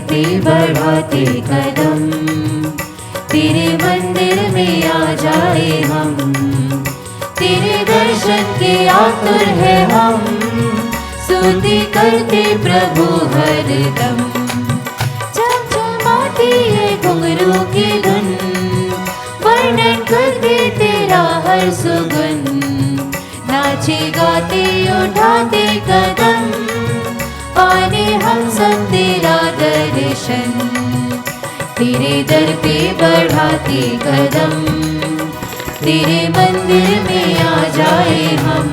पे बढ़ाते कदम, तेरे मंदिर में आ जाए हम। तेरे दर्शन के आतुर है हम, स्तुति करते प्रभु हरदम। चमचमाती है घुंघरू की धुन, वर्णन करते तेरा हर सुगुन। नाचे गाते उठाते कदम, पाने हम सब तेरा दर्शन। तेरे दर पे बढ़ाते कदम, तेरे मंदिर में आ जाए हम।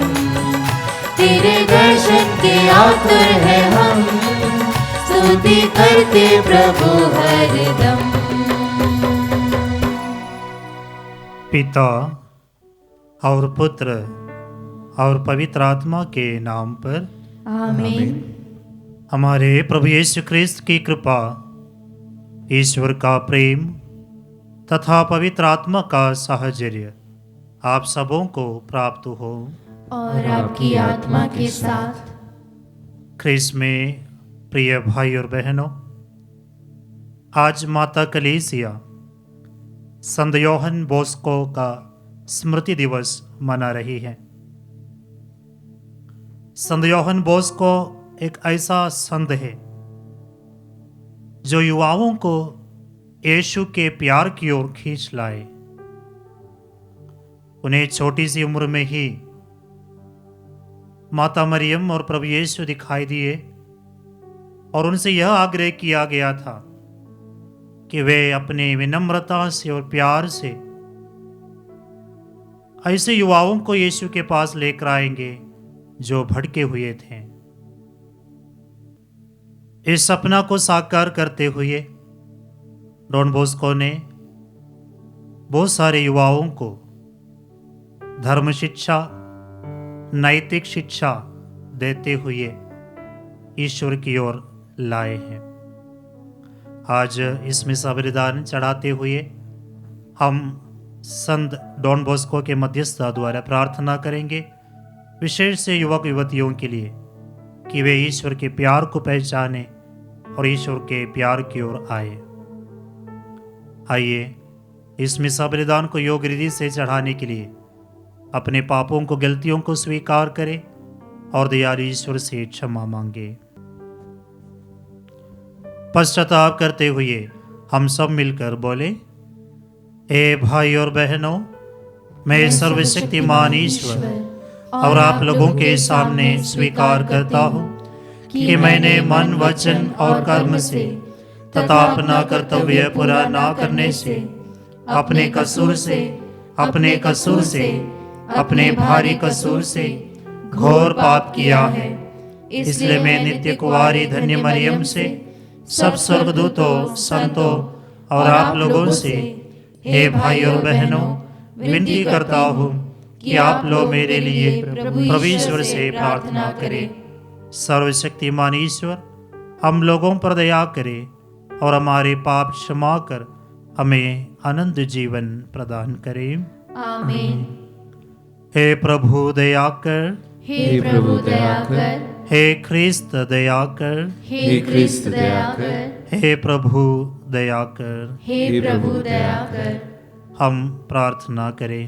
तेरे दर्शन के आतुर है हम, स्तुति करते प्रभु हरदम। पिता और पुत्र और पवित्र आत्मा के नाम पर आमीन। हमारे प्रभु यीशु ख्रिस्त की कृपा, ईश्वर का प्रेम तथा पवित्र आत्मा का साहचर्य आप सबों को प्राप्त हो। और आपकी आत्मा के साथ। ख्रिस्त में प्रिय भाई और बहनों, आज माता कलीसिया संत योहन बोस्को का स्मृति दिवस मना रही है। संत योहन बोस्को एक ऐसा संत है जो युवाओं को यीशु के प्यार की ओर खींच लाए। उन्हें छोटी सी उम्र में ही माता मरियम और प्रभु यीशु दिखाई दिए और उनसे यह आग्रह किया गया था कि वे अपने विनम्रता से और प्यार से ऐसे युवाओं को यीशु के पास लेकर आएंगे जो भटके हुए थे। इस सपना को साकार करते हुए डॉन बोस्को ने बहुत सारे युवाओं को धर्म शिक्षा, नैतिक शिक्षा देते हुए ईश्वर की ओर लाए हैं। आज इसमें बलिदान चढ़ाते हुए हम संत डॉन बोस्को के मध्यस्थता द्वारा प्रार्थना करेंगे, विशेष से युवक युवतियों के लिए, कि वे ईश्वर के प्यार को पहचाने और ईश्वर के प्यार की ओर आए। आइए इस मिसा बलिदान को योग्य रीति से चढ़ाने के लिए अपने पापों को, गलतियों को स्वीकार करें और दयालु ईश्वर से क्षमा मांगे। पश्चाताप करते हुए हम सब मिलकर बोले, ए भाई और बहनों, मैं सर्वशक्तिमान ईश्वर और आप लोगों के सामने स्वीकार करता हूँ कि मैंने मन, वचन और कर्म से तथा अपना कर्तव्य पूरा ना करने से, अपने कसूर से, अपने भारी कसूर से घोर पाप किया है। इसलिए मैं नित्य कुंवारी धन्य मरियम से, सब स्वर्गदूतों, संतों और आप लोगों से, हे भाई और बहनों, विनती करता हूँ कि आप लोग मेरे लिए प्रभु ईश्वर से प्रार्थना करें। सर्वशक्तिमान ईश्वर हम लोगों पर दया करे और हमारे पाप क्षमा कर हमें अनंत जीवन प्रदान करे। आमीन। हे प्रभु दया कर, हे प्रभु दया कर, हे ख्रिस्त दया कर, हे ख्रिस्त दया कर, हे प्रभु दया कर। हे प्रभु दया कर। हम प्रार्थना करें।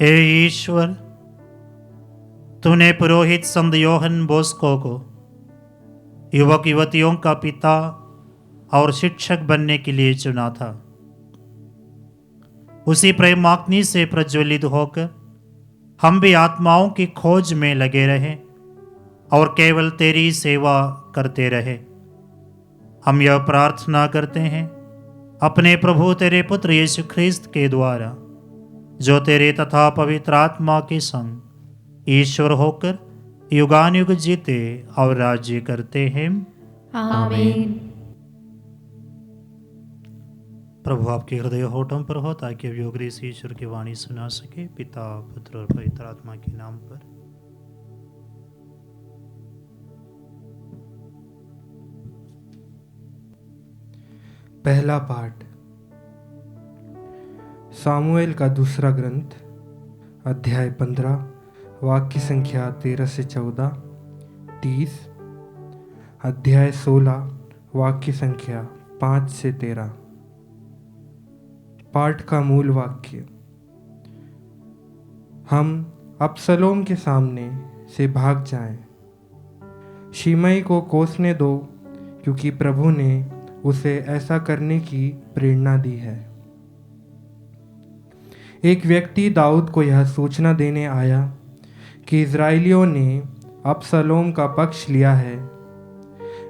हे ईश्वर, तूने पुरोहित संत योहन बोस्को को युवक युवतियों का पिता और शिक्षक बनने के लिए चुना था। उसी प्रेमाग्नि से प्रज्वलित होकर हम भी आत्माओं की खोज में लगे रहे और केवल तेरी सेवा करते रहे। हम यह प्रार्थना करते हैं अपने प्रभु तेरे पुत्र यीशु ख्रिस्त के द्वारा, जो तेरे तथा पवित्र आत्मा के संग ईश्वर होकर युगानुयुग जीते और राज्य करते हैं। आमीन। प्रभु आपके हृदय होठों पर हो, ताकि अब योग्य से ईश्वर की वाणी सुना सके। पिता, पुत्र और पवित्र आत्मा के नाम पर। पहला पाठ सामुएल का दूसरा ग्रंथ, अध्याय 15, वाक्य संख्या 13 से 14, 30। अध्याय 16 वाक्य संख्या 5 से 13। पाठ का मूल वाक्य। हम अबसलोम के सामने से भाग जाएं। शिमई को कोसने दो, क्योंकि प्रभु ने उसे ऐसा करने की प्रेरणा दी है। एक व्यक्ति दाऊद को यह सूचना देने आया कि इज़राइलियों ने अबसलोम का पक्ष लिया है।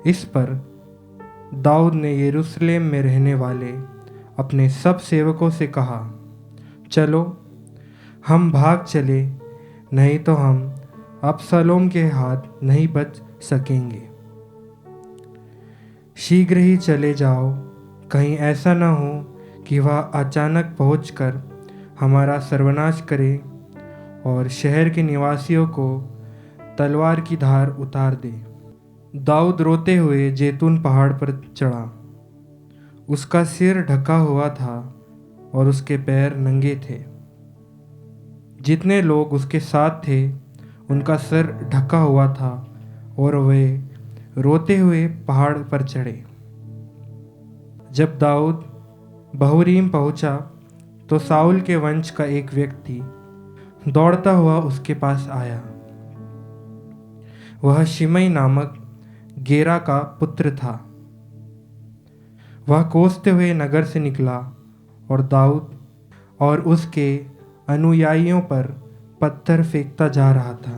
इस पर दाऊद ने यरूशलेम में रहने वाले अपने सब सेवकों से कहा, चलो हम भाग चले, नहीं तो हम अबसलोम के हाथ नहीं बच सकेंगे। शीघ्र ही चले जाओ, कहीं ऐसा न हो कि वह अचानक पहुंचकर हमारा सर्वनाश करे और शहर के निवासियों को तलवार की धार उतार दे। दाऊद रोते हुए जैतून पहाड़ पर चढ़ा। उसका सिर ढका हुआ था और उसके पैर नंगे थे। जितने लोग उसके साथ थे उनका सर ढका हुआ था और वे रोते हुए पहाड़ पर चढ़े। जब दाऊद बहूरीम पहुंचा तो साउल के वंश का एक व्यक्ति दौड़ता हुआ उसके पास आया। वह शिमई नामक गेरा का पुत्र था। वह कोसते हुए नगर से निकला और दाऊद और उसके अनुयायियों पर पत्थर फेंकता जा रहा था।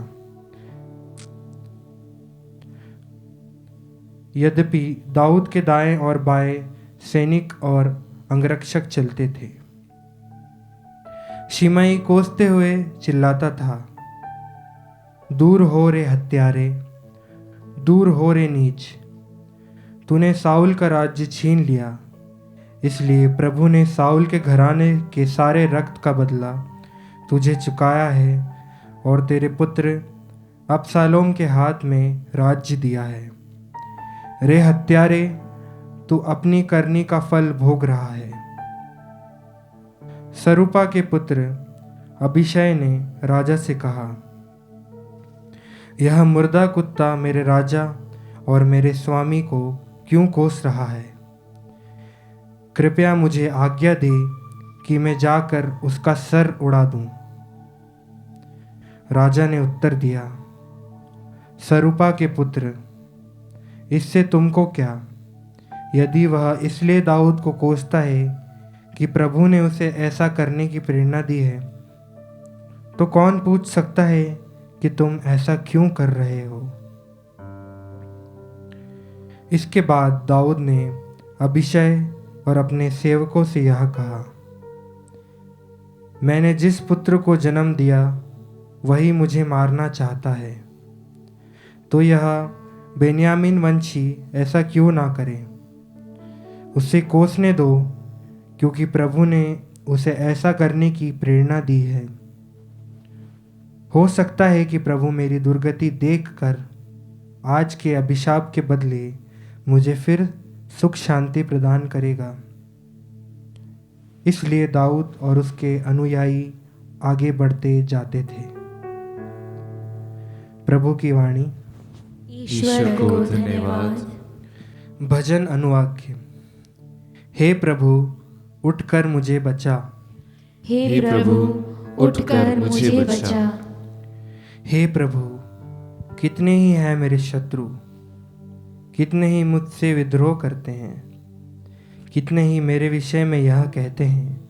यद्यपि दाऊद के दाएं और बाएं सैनिक और अंगरक्षक चलते थे। शिमई कोसते हुए चिल्लाता था, दूर हो रे हत्यारे, दूर हो रे नीच। तूने साउल का राज्य छीन लिया, इसलिए प्रभु ने साउल के घराने के सारे रक्त का बदला तुझे चुकाया है और तेरे पुत्र अबशालोम के हाथ में राज्य दिया है। रे हत्यारे, तू अपनी करनी का फल भोग रहा है। सरूपा के पुत्र अबीशै ने राजा से कहा, यह मुर्दा कुत्ता मेरे राजा और मेरे स्वामी को क्यों कोस रहा है? कृपया मुझे आज्ञा दे कि मैं जाकर उसका सर उड़ा दूं। राजा ने उत्तर दिया, सरूपा के पुत्र, इससे तुमको क्या? यदि वह इसलिए दाऊद को कोसता है कि प्रभु ने उसे ऐसा करने की प्रेरणा दी है, तो कौन पूछ सकता है कि तुम ऐसा क्यों कर रहे हो? इसके बाद दाऊद ने अबीशै और अपने सेवकों से यह कहा, मैंने जिस पुत्र को जन्म दिया वही मुझे मारना चाहता है, तो यह बेन्यामीन वंशी ऐसा क्यों ना करे? उसे कोसने दो, क्योंकि प्रभु ने उसे ऐसा करने की प्रेरणा दी है। हो सकता है कि प्रभु मेरी दुर्गति देखकर आज के अभिशाप के बदले मुझे फिर सुख शांति प्रदान करेगा। इसलिए दाऊद और उसके अनुयायी आगे बढ़ते जाते थे। प्रभु की वाणी। ईश्वर को धन्यवाद। भजन अनुवाक्य। हे प्रभु, उठकर मुझे बचा। हे प्रभु, उठकर मुझे बचा। हे प्रभु, कितने ही हैं मेरे शत्रु, कितने ही मुझसे विद्रोह करते हैं, कितने ही मेरे विषय में यह कहते हैं,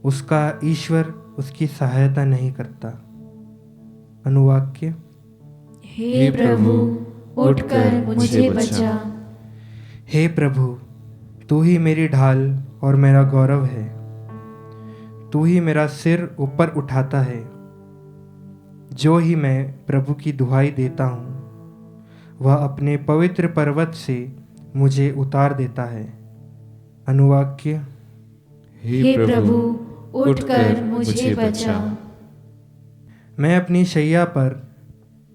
उसका ईश्वर उसकी सहायता नहीं करता। अनुवाक्य। हे प्रभु, उठकर मुझे बचा। हे प्रभु, तू ही मेरी ढाल और मेरा गौरव है। तू ही मेरा सिर ऊपर उठाता है। जो ही मैं प्रभु की दुहाई देता हूँ, वह अपने पवित्र पर्वत से मुझे उतार देता है। अनुवाक्य। हे प्रभु, उठकर मुझे बचा। मैं अपनी शैया पर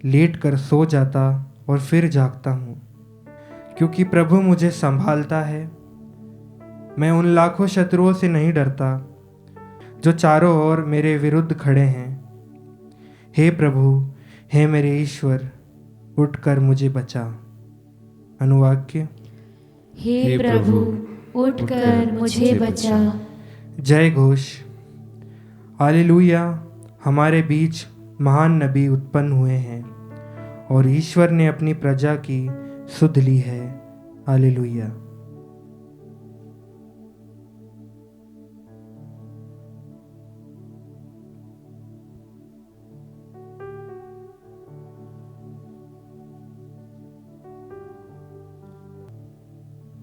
लेटकर सो जाता और फिर जागता हूँ, क्योंकि प्रभु मुझे संभालता है। मैं उन लाखों शत्रुओं से नहीं डरता जो चारों ओर मेरे विरुद्ध खड़े हैं। हे प्रभु, हे मेरे ईश्वर, उठकर मुझे बचा। अनुवाक्य। हे प्रभु उठकर मुझे बचा। जय घोष। हालेलुया। हमारे बीच महान नबी उत्पन्न हुए हैं और ईश्वर ने अपनी प्रजा की सुध ली है। हालेलुया।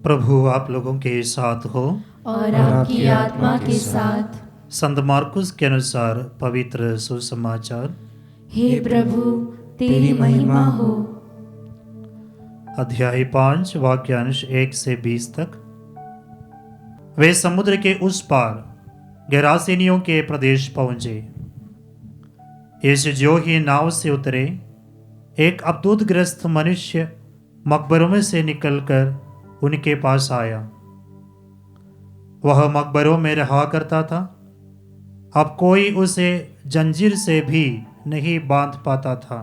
प्रभु आप लोगों के साथ हो और आपकी आत्मा के साथ। संत मार्कुस के अनुसार पवित्र सुसमाचार। हे प्रभु तेरी महिमा हो। अध्याय 5 वाक्यांश 1 से 20 तक। वे समुद्र के उस पार गेरासेनियों के प्रदेश पहुंचे। यीशु जो ही नाव से उतरे, एक अबदूतग्रस्त मनुष्य मकबरों में से निकलकर उनके पास आया। वह मकबरों में रहा करता था। अब कोई उसे जंजीर से भी नहीं बांध पाता था,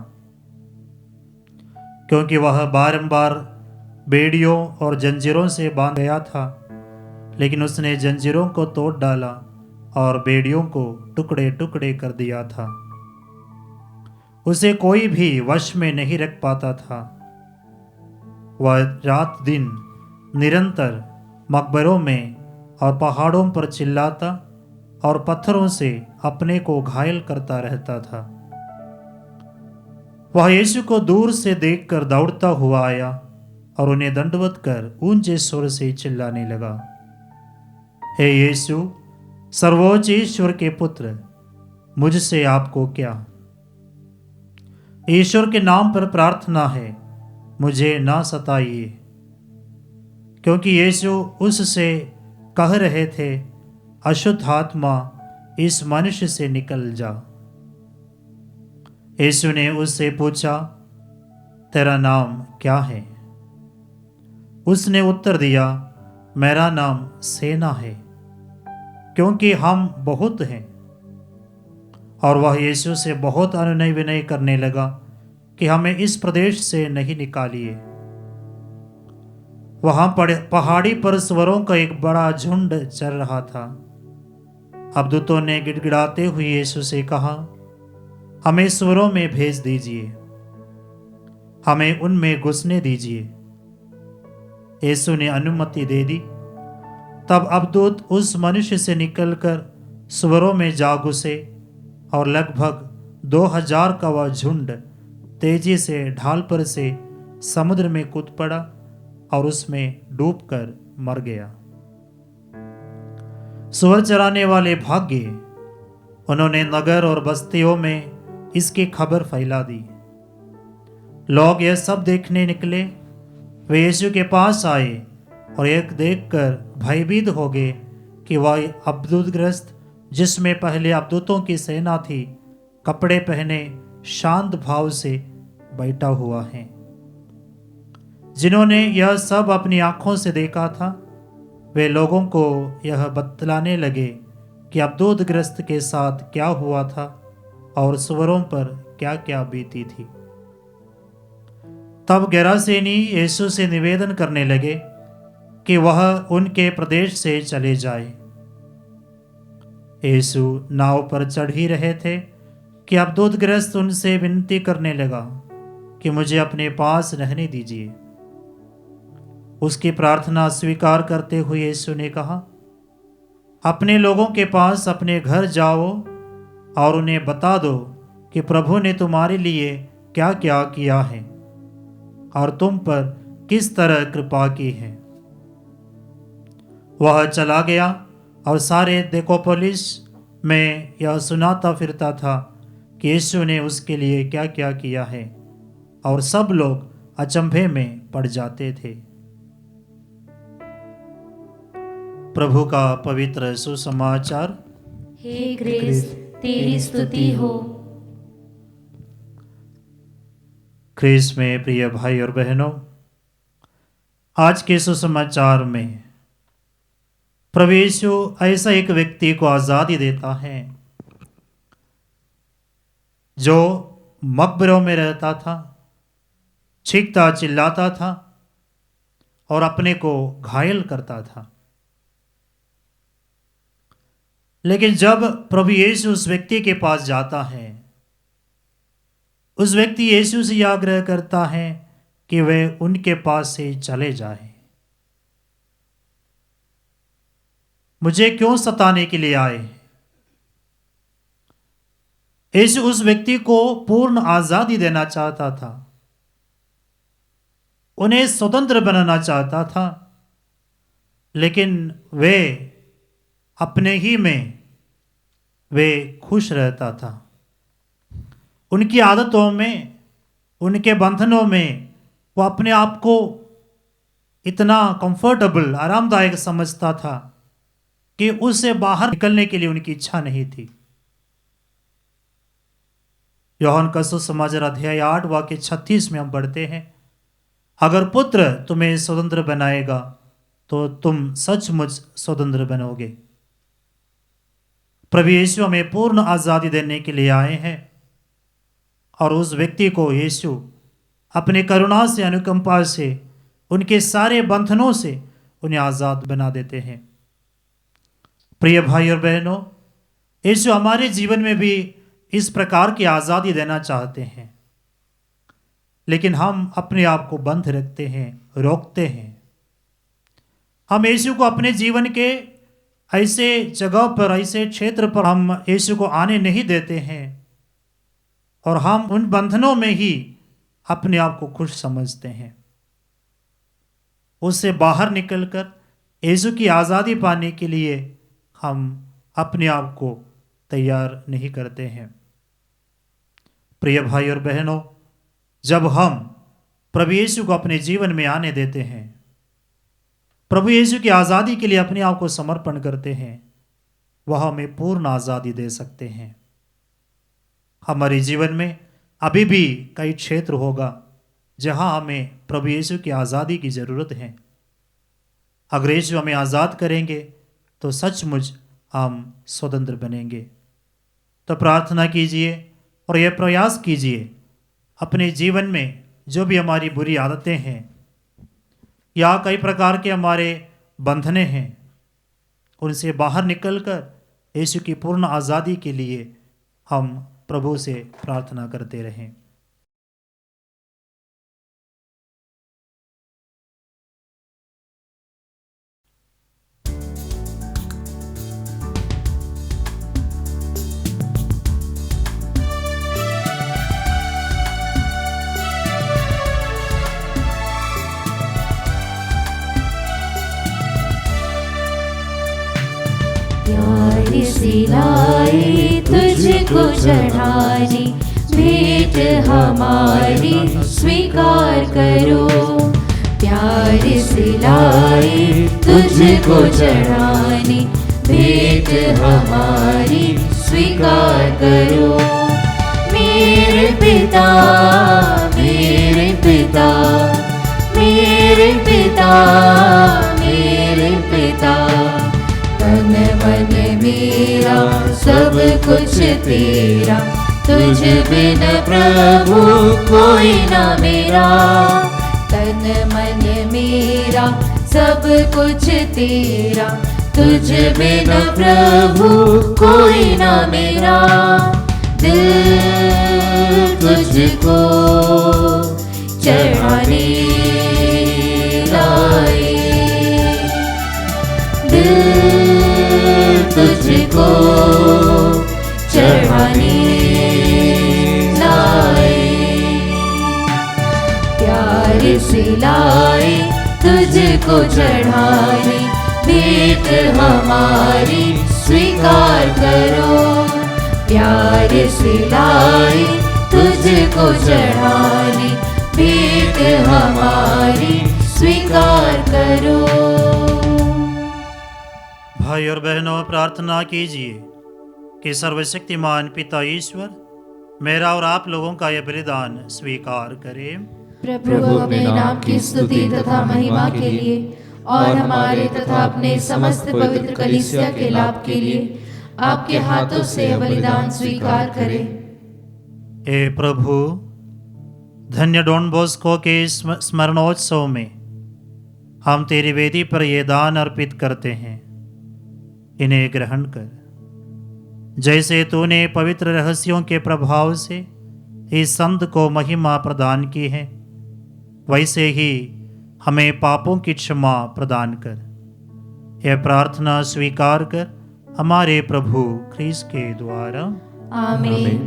क्योंकि वह बारंबार बेड़ियों और जंजीरों से बांध गया था। लेकिन उसने जंजीरों को तोड़ डाला और बेड़ियों को टुकड़े टुकड़े कर दिया था। उसे कोई भी वश में नहीं रख पाता था। वह रात दिन निरंतर मकबरों में और पहाड़ों पर चिल्लाता और पत्थरों से अपने को घायल करता रहता था। वह यीशु को दूर से देखकर दौड़ता हुआ आया और उन्हें दंडवत कर ऊंचे स्वर से चिल्लाने लगा, हे यीशु, सर्वोच्च ईश्वर के पुत्र, मुझसे आपको क्या? ईश्वर के नाम पर प्रार्थना है, मुझे ना सताइए। क्योंकि यीशु उससे कह रहे थे, अशुद्ध आत्मा इस मनुष्य से निकल जा। यीशु ने उससे पूछा, तेरा नाम क्या है? उसने उत्तर दिया, मेरा नाम सेना है, क्योंकि हम बहुत हैं। और वह यीशु से बहुत अनुनय विनय करने लगा कि हमें इस प्रदेश से नहीं निकालिए। वहां पहाड़ी पर स्वरों का एक बड़ा झुंड चल रहा था। अब दूतों ने गिड़गिड़ाते हुए यीशु से कहा, हमें स्वरों में भेज दीजिए, हमें उनमें घुसने दीजिए। यीशु ने अनुमति दे दी। तब अबदूत उस मनुष्य से निकलकर स्वरों में जा घुसे और लगभग 2000 का वह झुंड तेजी से ढाल पर से समुद्र में कूद पड़ा और उसमें डूबकर मर गया। सुअर चराने वाले भाग गए। उन्होंने नगर और बस्तियों में इसकी खबर फैला दी। लोग यह सब देखने निकले। वे यीशु के पास आए और एक देखकर भयभीत हो गए कि वह अबदूतग्रस्त, जिसमें पहले अबदूतों की सेना थी, कपड़े पहने शांत भाव से बैठा हुआ है। जिन्होंने यह सब अपनी आंखों से देखा था, वे लोगों को यह बतलाने लगे कि अबदूतग्रस्त के साथ क्या हुआ था और सुअरों पर क्या क्या बीती थी। तब गेरासेनी यीशु से निवेदन करने लगे कि वह उनके प्रदेश से चले जाए। यीशु नाव पर चढ़ ही रहे थे कि अबदूतग्रस्त उनसे विनती करने लगा कि मुझे अपने पास रहने दीजिए। उसकी प्रार्थना स्वीकार करते हुए यीशु ने कहा, अपने लोगों के पास अपने घर जाओ और उन्हें बता दो कि प्रभु ने तुम्हारे लिए क्या क्या किया है और तुम पर किस तरह कृपा की है। वह चला गया और सारे देकोपोलिस में यह सुनाता फिरता था कि यीशु ने उसके लिए क्या क्या किया है, और सब लोग अचंभे में पड़ जाते थे। प्रभु का पवित्र सुसमाचार। हे क्रिस्त तेरी स्तुति हो। क्रिस्त में प्रिय भाई और बहनों, आज के सुसमाचार में प्रभु यीशु ऐसा एक व्यक्ति को आज़ादी देता है जो मकबरों में रहता था, चीखता चिल्लाता था, और अपने को घायल करता था। लेकिन जब प्रभु यीशु उस व्यक्ति के पास जाता है, उस व्यक्ति यीशु से आग्रह करता है कि वह उनके पास से चले जाए। मुझे क्यों सताने के लिए आए? यीशु उस व्यक्ति को पूर्ण आजादी देना चाहता था, उन्हें स्वतंत्र बनाना चाहता था, लेकिन वे अपने ही में वे खुश रहता था। उनकी आदतों में, उनके बंधनों में वो अपने आप को इतना कंफर्टेबल, आरामदायक समझता था कि उससे बाहर निकलने के लिए उनकी इच्छा नहीं थी। यूहन्ना का सुसमाचार अध्याय 8 वाक्य 36 में हम पढ़ते हैं, अगर पुत्र तुम्हें स्वतंत्र बनाएगा तो तुम सचमुच स्वतंत्र बनोगे। प्रभु यीशु हमें पूर्ण आजादी देने के लिए आए हैं और उस व्यक्ति को यीशु अपने करुणा से, अनुकंपा से, उनके सारे बंधनों से उन्हें आजाद बना देते हैं। प्रिय भाई और बहनों, यीशु हमारे जीवन में भी इस प्रकार की आजादी देना चाहते हैं, लेकिन हम अपने आप को बंद रखते हैं, रोकते हैं। हम यीशु को अपने जीवन के ऐसे जगह पर, ऐसे क्षेत्र पर हम यीशु को आने नहीं देते हैं और हम उन बंधनों में ही अपने आप को खुश समझते हैं। उससे बाहर निकलकर यीशु की आज़ादी पाने के लिए हम अपने आप को तैयार नहीं करते हैं। प्रिय भाई और बहनों, जब हम प्रभु यीशु को अपने जीवन में आने देते हैं, प्रभु यीशु की आज़ादी के लिए अपने आप को समर्पण करते हैं, वह हमें पूर्ण आज़ादी दे सकते हैं। हमारे जीवन में अभी भी कई क्षेत्र होगा जहां हमें प्रभु यीशु की आज़ादी की ज़रूरत है। अगर यीशु हमें आज़ाद करेंगे तो सचमुच हम स्वतंत्र बनेंगे। तो प्रार्थना कीजिए और यह प्रयास कीजिए, अपने जीवन में जो भी हमारी बुरी आदतें हैं या कई प्रकार के हमारे बंधने हैं, उनसे बाहर निकलकर यीशु की पूर्ण आज़ादी के लिए हम प्रभु से प्रार्थना करते रहें। प्यार से लाए तुझको चढ़ाने, भेंट हमारी स्वीकार करो। प्यार से लाए तुझको चढ़ाने, भेंट हमारी स्वीकार करो। मेरे पिता, मेरे पिता, मेरे पिता, मेरे पिता, तन मन मेरा सब कुछ तेरा, तुझ बिन प्रभु कोई ना मेरा। तन मन मेरा सब कुछ तेरा, तुझ बिन प्रभु कोई ना मेरा। दिल तुझको चढ़ाने लाए, तुझको चढ़ाने लाए। प्यार से लाए तुझको चढ़ाने, भेंट हमारी स्वीकार करो। प्यार से लाए तुझको चढ़ाने, भेंट हमारी स्वीकार करो। भाई और बहनों, प्रार्थना कीजिए कि सर्वशक्तिमान पिता ईश्वर मेरा और आप लोगों का यह बलिदान स्वीकार करे। प्रभु अपने नाम की स्तुति तथा महिमा के लिए और हमारे तथा अपने समस्त पवित्र कलीसिया के लाभ के लिए आपके हाथों से यह बलिदान स्वीकार करें। हे प्रभु, धन्य डॉन बॉस्को के स्मरणोत्सव में हम तेरी वेदी पर ये दान अर्पित करते हैं, इन्हें ग्रहण कर। जैसे तूने पवित्र रहस्यों के प्रभाव से इस संत को महिमा प्रदान की है, वैसे ही हमें पापों की क्षमा प्रदान कर। यह प्रार्थना स्वीकार कर हमारे प्रभु ख्रीस्त के द्वारा। आमीन।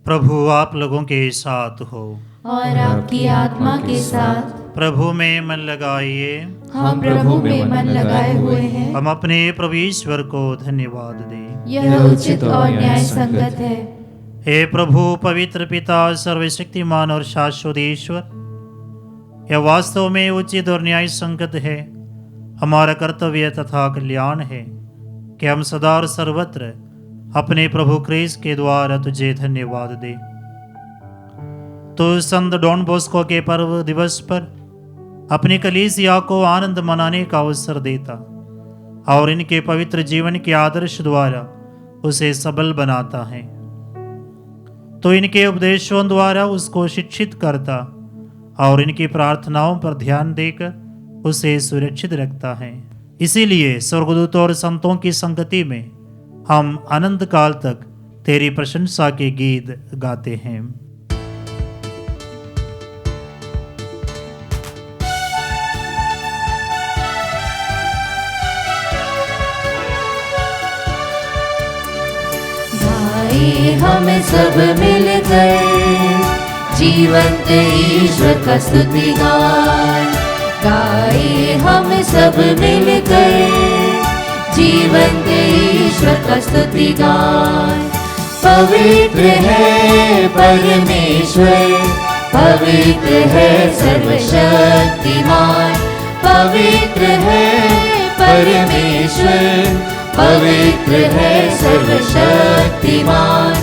प्रभु आप लोगों के साथ हो और आपकी आत्मा के साथ। प्रभु में मन लगाइए। हम प्रभु में मन लगाए हुए हैं। हम अपने प्रभु ईश्वर को धन्यवाद दें। यह उचित और न्याय संगत है। हे प्रभु, पवित्र पिता, सर्वशक्तिमान और शाश्वत ईश्वर, यह वास्तव में उचित और न्याय संगत है, हमारा कर्तव्य तथा कल्याण है कि हम सदा और सर्वत्र अपने प्रभु ख्रीस्त के द्वारा तुझे धन्यवाद दें। तो संत डॉन बॉस्को के पर्व दिवस पर अपनी कलीसिया को आनंद मनाने का अवसर देता और इनके पवित्र जीवन के आदर्श द्वारा उसे सबल बनाता है। तो इनके उपदेशों द्वारा उसको शिक्षित करता और इनकी प्रार्थनाओं पर ध्यान देकर उसे सुरक्षित रखता है। इसीलिए स्वर्गदूतों और संतों की संगति में हम अनंत काल तक तेरी प्रशंसा के गीत गाते हैं। भाई हम सब मिलकर जीवंत ईश्वर का स्तुति गाए। हम सब मिलकर जीवंत ईश्वर का स्तुति गाए। पवित्र है परमेश्वर, पवित्र है सर्वशक्तिमान, पवित्र है परमेश्वर, पवित्र है सर्वशक्तिमान,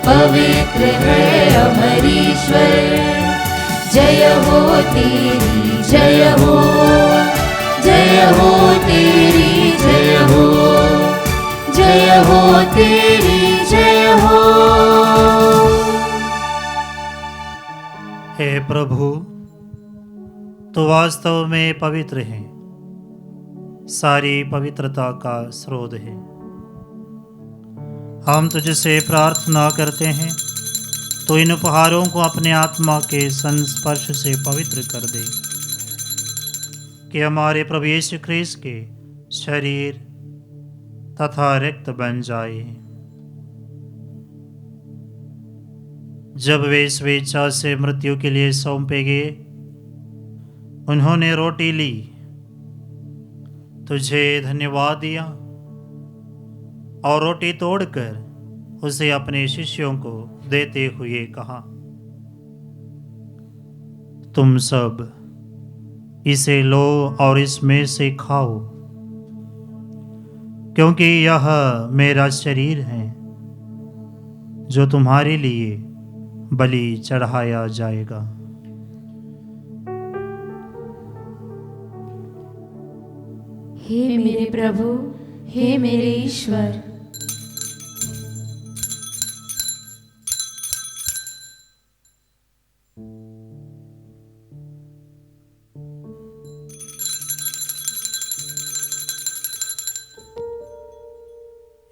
पवित्र है अमर ईश्वर। जय हो तेरी जय हो, जय हो तेरी जय हो, जय हो तेरी जय हो। हे प्रभु, तो वास्तव में पवित्र है, सारी पवित्रता का स्रोत है। हम तुझसे प्रार्थना करते हैं तो इन उपहारों को अपने आत्मा के संस्पर्श से पवित्र कर दे, कि हमारे प्रभु यीशु ख्रीस्त के शरीर तथा रक्त बन जाए। जब वे स्वेच्छा से मृत्यु के लिए सौंपे गए, उन्होंने रोटी ली, तुझे धन्यवाद दिया और रोटी तोड़कर उसे अपने शिष्यों को देते हुए कहा, तुम सब इसे लो और इसमें से खाओ, क्योंकि यह मेरा शरीर है जो तुम्हारे लिए बलि चढ़ाया जाएगा। हे मेरे प्रभु, हे मेरे ईश्वर,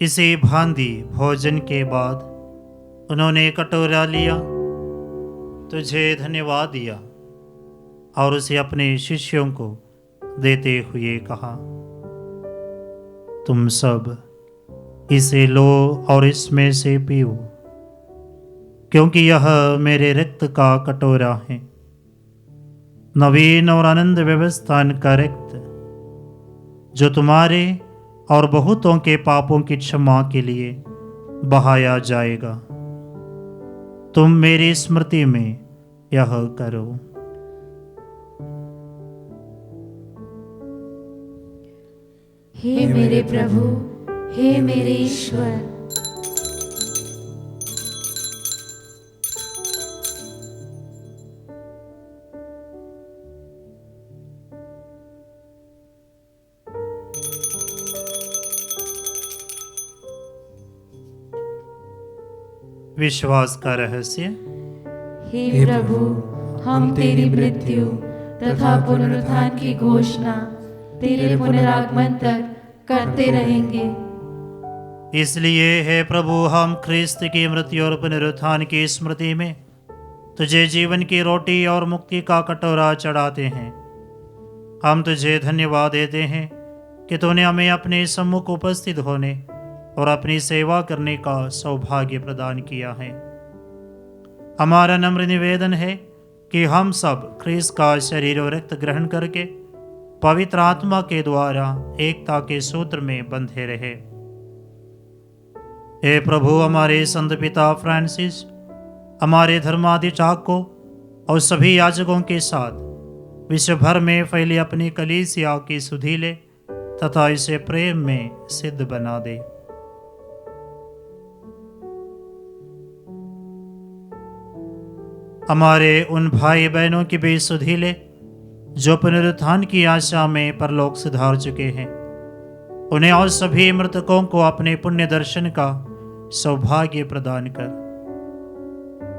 इसी भांति भोजन के बाद उन्होंने कटोरा लिया, तुझे धन्यवाद दिया और उसे अपने शिष्यों को देते हुए कहा, तुम सब इसे लो और इसमें से पियो, क्योंकि यह मेरे रक्त का कटोरा है, नवीन और आनंद व्यवस्थान का रक्त, जो तुम्हारे और बहुतों के पापों की क्षमा के लिए बहाया जाएगा। तुम मेरी स्मृति में यह करो। हे मेरे प्रभु, हे मेरे ईश्वर, विश्वास का रहस्य। हे प्रभु, हम तेरी मृत्यु तथा पुनरुत्थान की घोषणा तेरे पुनरागमन तक करते रहेंगे। इसलिए हे प्रभु, हम ख्रिस्त की मृत्यु और पुनरुत्थान की स्मृति में तुझे जीवन की रोटी और मुक्ति का कटोरा चढ़ाते हैं। हम तुझे धन्यवाद देते हैं कि तूने हमें अपने सम्मुख उपस्थित होने और अपनी सेवा करने का सौभाग्य प्रदान किया है। हमारा नम्र निवेदन है कि हम सब ख्रिस्त का शरीर और रक्त ग्रहण करके पवित्र आत्मा के द्वारा एकता के सूत्र में बंधे रहे। हे प्रभु, हमारे संत पिता फ्रांसिस, हमारे धर्माधिचारकों और सभी याजकों के साथ विश्व भर में फैली अपनी कलीसिया की सुधि ले तथा इसे प्रेम में सिद्ध बना दे। हमारे उन भाई बहनों की भी सुधि ले जो पुनरुत्थान की आशा में परलोक सिधार चुके हैं। उन्हें और सभी मृतकों को अपने पुण्य दर्शन का सौभाग्य प्रदान कर।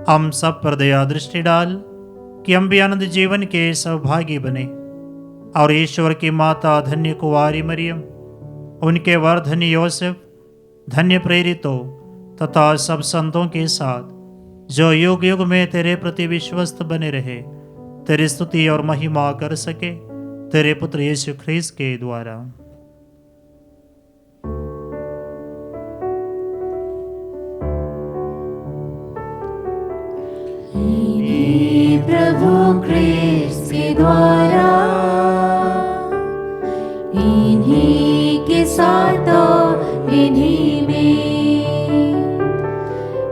हम सब पर दया दृष्टि डाल कि हम भी आनंद जीवन के सौभागी बने और ईश्वर की माता धन्य कुंवारी मरियम, उनके वर धन्य योसेफ, धन्य प्रेरितों तथा सब संतों के साथ जो युग युग में तेरे प्रति विश्वस्त बने रहे, तेरी स्तुति और महिमा कर सके, तेरे पुत्र यीशु ख्रीस्त के द्वारा। प्रभु ख्रीस्त के द्वारा, इन्हीं के साथ और इन्हीं में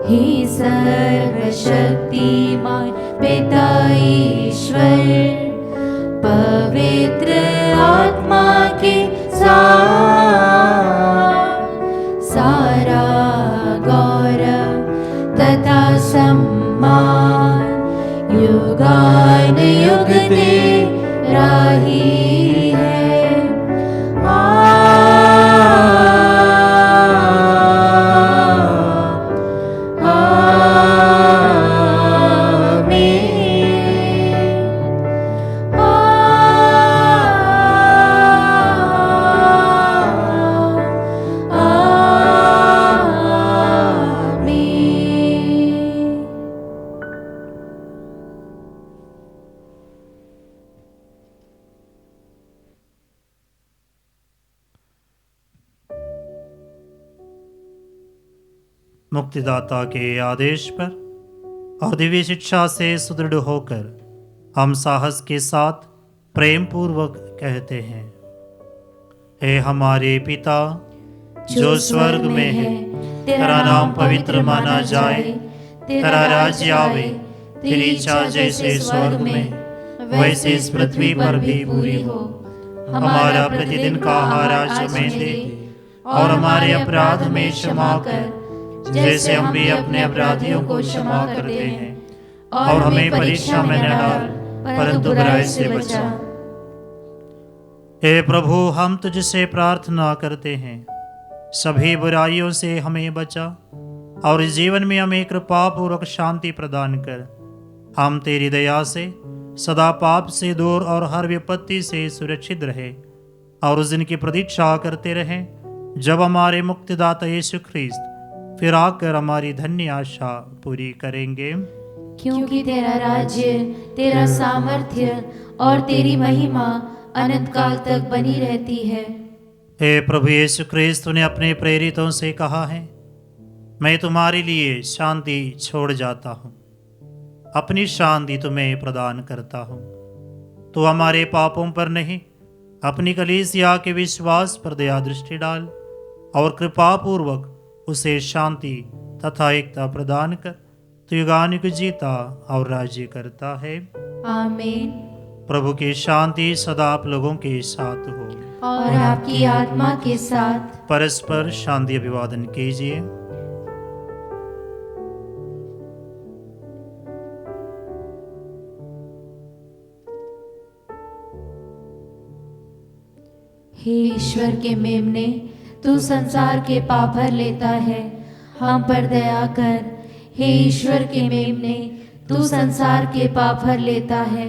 ही सर्वशक्तिमान पिता ईश्वर पवित्र आत्मा के साथ सारा गौरव तथा सम्मान युगान युग तेरा ही है। मुक्तिदाता के आदेश पर और दिव्य शिक्षा से सुदृढ़ होकर हम साहस के साथ प्रेम पूर्वक कहते हैं, हे हमारे पिता जो स्वर्ग में है, तेरा नाम पवित्र माना जाए, तेरा राज्य आवे, तेरी इच्छा जैसे स्वर्ग में वैसे इस पृथ्वी पर भी पूरी हो। हमारा प्रतिदिन का आहार आज हमें दे और हमारे अपराध में क्षमा कर जैसे हम भी अपने अपराधियों को क्षमा करते हैं, और हमें परीक्षा में न डाल परंतु बुराई से बचा। हे प्रभु, हम तुझसे प्रार्थना करते हैं, सभी बुराइयों से हमें बचा और इस जीवन में हमें कृपा पूर्वक शांति प्रदान कर। हम तेरी दया से सदा पाप से दूर और हर विपत्ति से सुरक्षित रहे और उस दिन की प्रतीक्षा करते रहें जब हमारे मुक्तिदाता यीशु ख्रीस्त फिर आकर हमारी धन्य आशा पूरी करेंगे। क्योंकि तेरा राज्य, तेरा सामर्थ्य और तेरी महिमा अनंत काल तक बनी रहती है। हे प्रभु यीशु ख्रीस्त ने अपने प्रेरितों से कहा है, मैं तुम्हारे लिए शांति छोड़ जाता हूँ, अपनी शांति तुम्हें प्रदान करता हूँ। तो हमारे पापों पर नहीं, अपनी कलीसिया के विश्वास पर दया दृष्टि डाल और कृपा पूर्वक उसे शांति तथा एकता प्रदान कर। तू युगानुयुग जीता और राज्य करता है। आमीन। प्रभु की शांति सदा आप लोगों के साथ हो और आपकी आत्मा के साथ। परस्पर शांति अभिवादन कीजिए। हे ईश्वर के मेमने, तू संसार के पाप भर लेता है, हम पर दया कर। हे ईश्वर के मेमने, तू संसार के पाप भर लेता है,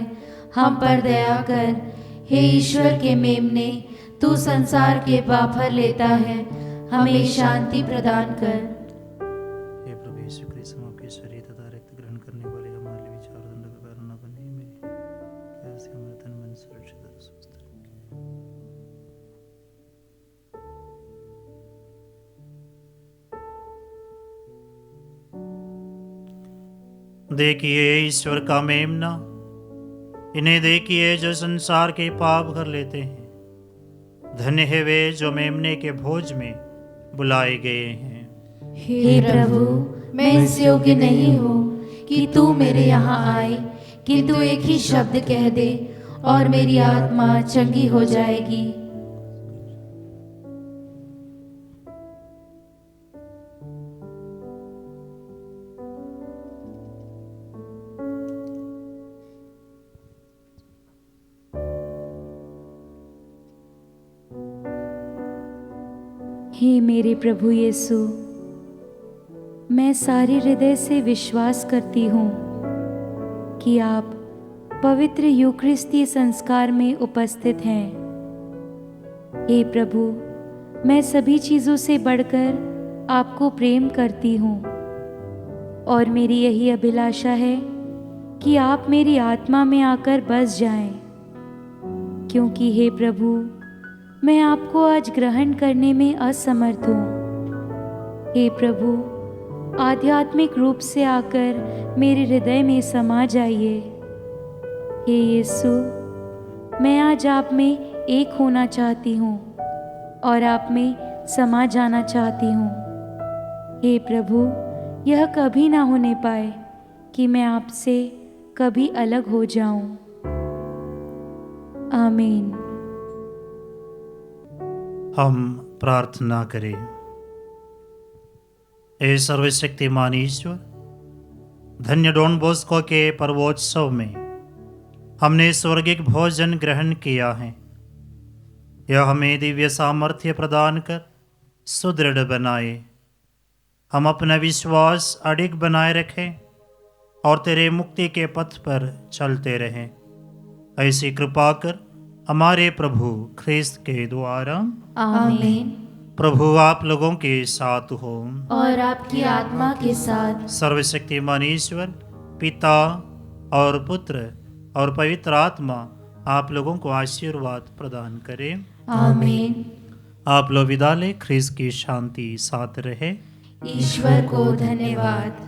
हम पर दया कर। हे ईश्वर के मेमने, तू संसार के पाप हर लेता है, हमें शांति प्रदान कर। हे प्रभु यीशु क्रिस्त, हम आपके शरीर तथा रक्त ग्रहण करने वाले हमारे लिए विचार दंड का कारण न बने। मेरे कैसे हमारे तन मन सुरक्षित और स्वस्थ रखें। देखिए ईश्वर का मेमना, इन्हें देखिए जो संसार के पाप कर लेते हैं। धन्य है वे जो मेमने के भोज में बुलाए गए हैं। हे प्रभु, मैं इस योग्य नहीं हूँ कि तू मेरे यहाँ आए, किंतु एक ही शब्द कह दे और मेरी आत्मा चंगी हो जाएगी। हे मेरे प्रभु यीशु, मैं सारे हृदय से विश्वास करती हूँ कि आप पवित्र यूकरिस्ती संस्कार में उपस्थित हैं। हे प्रभु, मैं सभी चीज़ों से बढ़कर आपको प्रेम करती हूँ और मेरी यही अभिलाषा है कि आप मेरी आत्मा में आकर बस जाएं, क्योंकि हे प्रभु, मैं आपको आज ग्रहण करने में असमर्थ हूँ। हे प्रभु, आध्यात्मिक रूप से आकर मेरे हृदय में समा जाइए। हे यीशु, मैं आज आप में एक होना चाहती हूँ और आप में समा जाना चाहती हूँ। हे प्रभु, यह कभी ना होने पाए कि मैं आपसे कभी अलग हो जाऊं। आमीन। हम प्रार्थना करें। हे सर्वशक्तिमान ईश्वर, धन्य डॉन बॉस्को के पर्वोत्सव में हमने स्वर्गिक भोजन ग्रहण किया है। यह हमें दिव्य सामर्थ्य प्रदान कर सुदृढ़ बनाए। हम अपना विश्वास अडिग बनाए रखें और तेरे मुक्ति के पथ पर चलते रहें। ऐसी कृपा कर हमारे प्रभु ख्रिस्त के द्वारा। आमीन। प्रभु आप लोगों के साथ हो और आपकी आत्मा के साथ। सर्वशक्तिमान ईश्वर पिता और पुत्र और पवित्र आत्मा आप लोगों को आशीर्वाद प्रदान करे। आमीन। आप लोग विदा ले। ख्रिस्त की शांति साथ रहे। ईश्वर को धन्यवाद।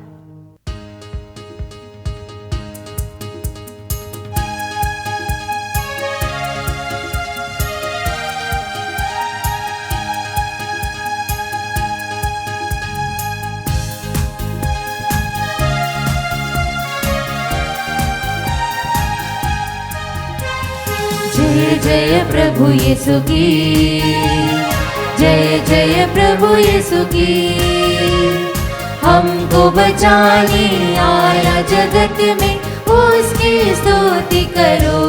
जय जय प्रभु यीशु की, जय जय प्रभु यीशु की। हमको बचाने आया जगत में, उसकी स्तुति करो।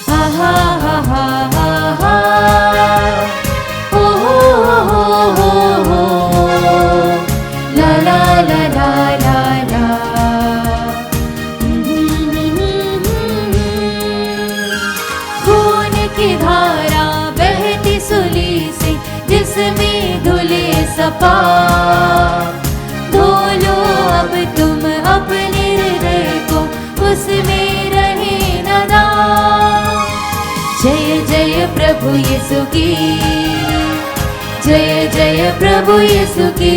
हा हा हा हा हा हा। हो ला ला ला ला ला ला। की धारा बहती सुली से, जिसमें धुले सपा। धो लो अब तुम अपने हृदय को, उसमें रहे नादान। जय जय प्रभु यीशु की, जय जय प्रभु यीशु की।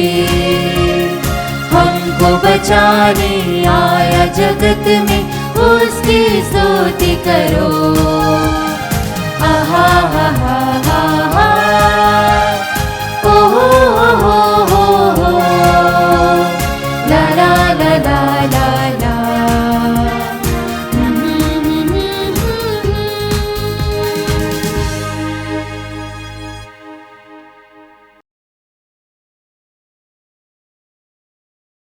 हमको बचाने आया जगत में, उसकी स्तुति करो।